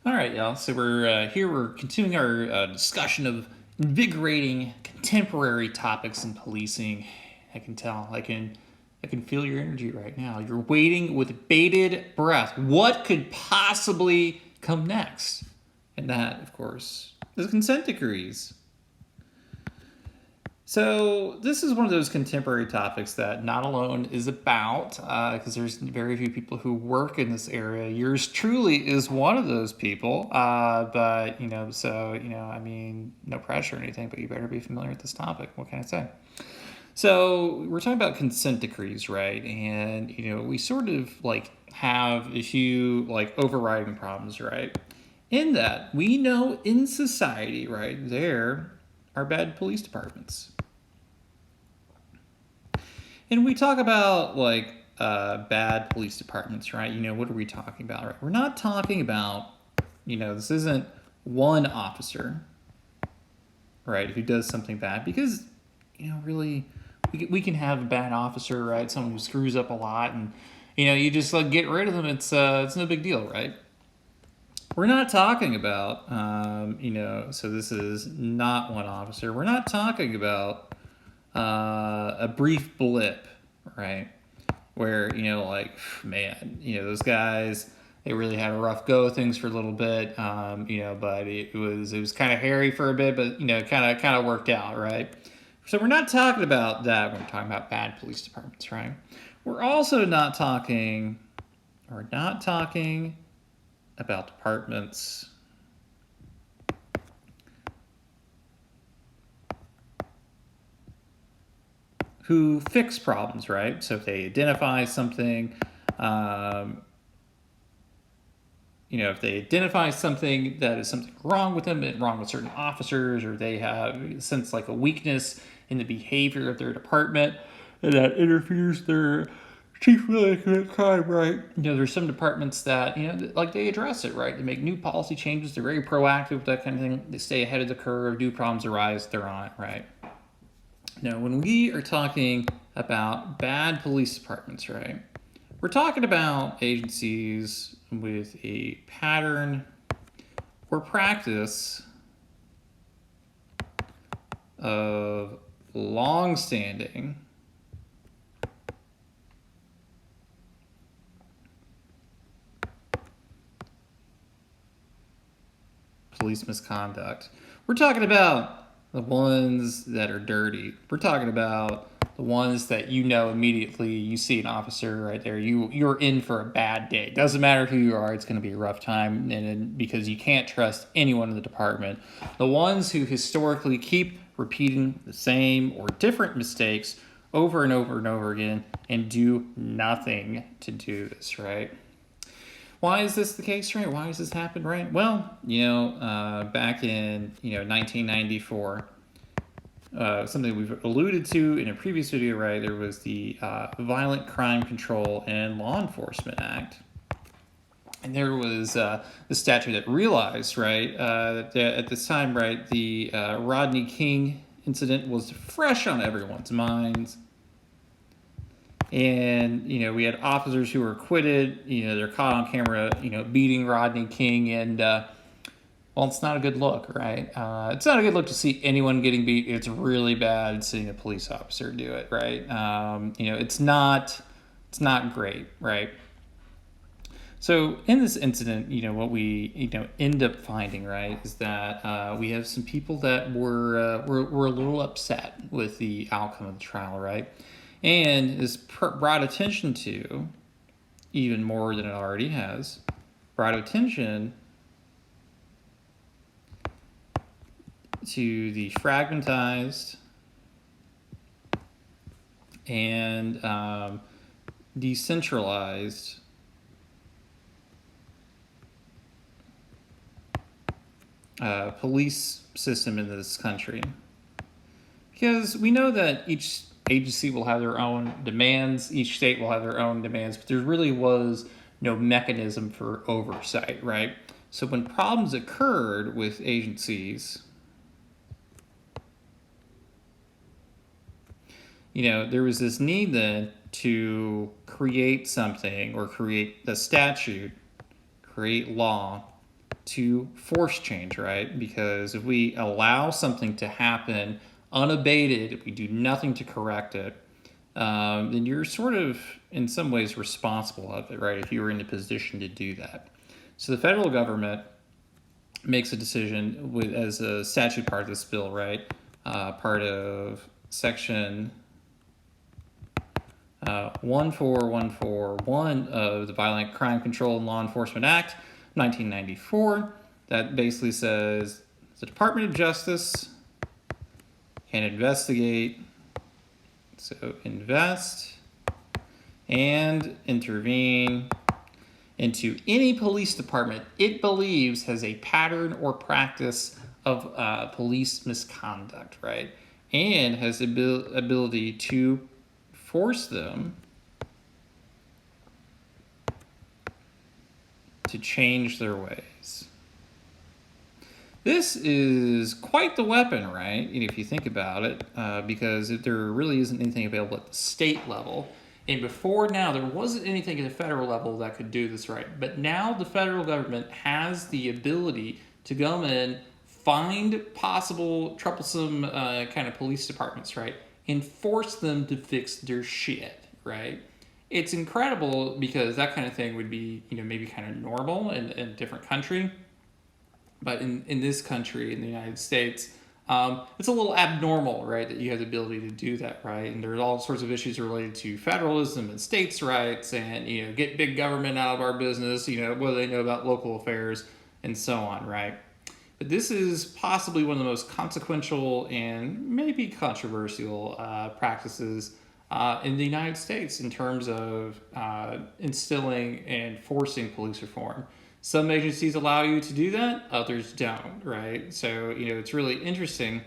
All right, y'all. So we're continuing our discussion of invigorating contemporary topics in policing. I can tell. I can feel your energy right now. You're waiting with bated breath. What could possibly come next? And that, of course, is consent decrees. So this is one of those contemporary topics that Not Alone is about, because there's very few people who work in this area. Yours truly is one of those people, but I mean, no pressure or anything, but you better be familiar with this topic. What can I say? So we're talking about consent decrees, right? And we sort of have a few overriding problems, right? In that we know in society, right, there are bad police departments. And we talk about bad police departments, right? What are we talking about, right? We're not talking about, this isn't one officer, right, who does something bad, because, really, we can have a bad officer, right? Someone who screws up a lot, and you just get rid of them. It's no big deal, right? We're not talking about, so this is not one officer. We're not talking about a brief blip, right? Where, man, those guys, they really had a rough go of things for a little bit, but it was kind of hairy for a bit, but, kind of worked out, right? So we're not talking about that when we're talking about bad police departments, right? We're also not talking about departments who fix problems, right? So if they identify something, if they identify something that is something wrong with them, wrong with certain officers, or they have sense a weakness in the behavior of their department, and that interferes their chief really commit crime, right? There's some departments that, they address it, right? They make new policy changes. They're very proactive with that kind of thing. They stay ahead of the curve. New problems arise, they're on it, right? Now, when we are talking about bad police departments, right, we're talking about agencies with a pattern or practice of long-standing police misconduct. We're talking about the ones that are dirty. We're talking about the ones that immediately you see an officer right there, you're in for a bad day. Doesn't matter who you are, it's going to be a rough time, and because you can't trust anyone in the department. The ones who historically keep repeating the same or different mistakes over and over and over again and do nothing to do this, right? Why is this the case, right? Why has this happened, right? Well, back in 1994, something we've alluded to in a previous video, right? There was the Violent Crime Control and Law Enforcement Act, and there was the statute that realized, right, that at this time, right, the Rodney King incident was fresh on everyone's minds. And, we had officers who were acquitted, they're caught on camera, beating Rodney King. And, well, it's not a good look, right? It's not a good look to see anyone getting beat. It's really bad seeing a police officer do it, right? It's not great, right? So in this incident, what we, end up finding, right, is that we have some people that were a little upset with the outcome of the trial, right? And is brought attention to, even more than it already has, brought attention to the fragmentized and decentralized police system in this country. Because we know that each agency will have their own demands, each state will have their own demands, but there really was no mechanism for oversight, right? So when problems occurred with agencies, there was this need then to create something, or create the statute, create law to force change, right? Because if we allow something to happen unabated, if we do nothing to correct it, then you're sort of, in some ways, responsible of it, right? If you were in a position to do that. So the federal government makes a decision as a statute part of this bill, right? Part of section 14141 of the Violent Crime Control and Law Enforcement Act, 1994, that basically says the Department of Justice can investigate, so invest and intervene into any police department it believes has a pattern or practice of police misconduct, right? And has the ability to force them to change their ways. This is quite the weapon, right? If you think about it, because if there really isn't anything available at the state level. And before now, there wasn't anything at the federal level that could do this right. But now the federal government has the ability to go in, find possible troublesome kind of police departments, right? And force them to fix their shit, right? It's incredible because that kind of thing would be, maybe kind of normal in a different country. But in this country, in the United States, it's a little abnormal, right, that you have the ability to do that, right? And there's all sorts of issues related to federalism and states' rights and, get big government out of our business, what do they know about local affairs and so on, right? But this is possibly one of the most consequential and maybe controversial practices in the United States in terms of instilling and forcing police reform. Some agencies allow you to do that, others don't, right? So, it's really interesting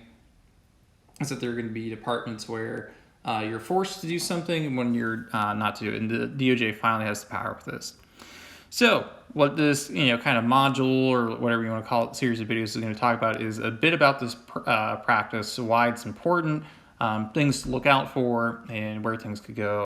is that there are going to be departments where you're forced to do something when you're not to do it. And the DOJ finally has the power with this. So what this, kind of module or whatever you want to call it, series of videos is going to talk about is a bit about this practice, why it's important, things to look out for, and where things could go.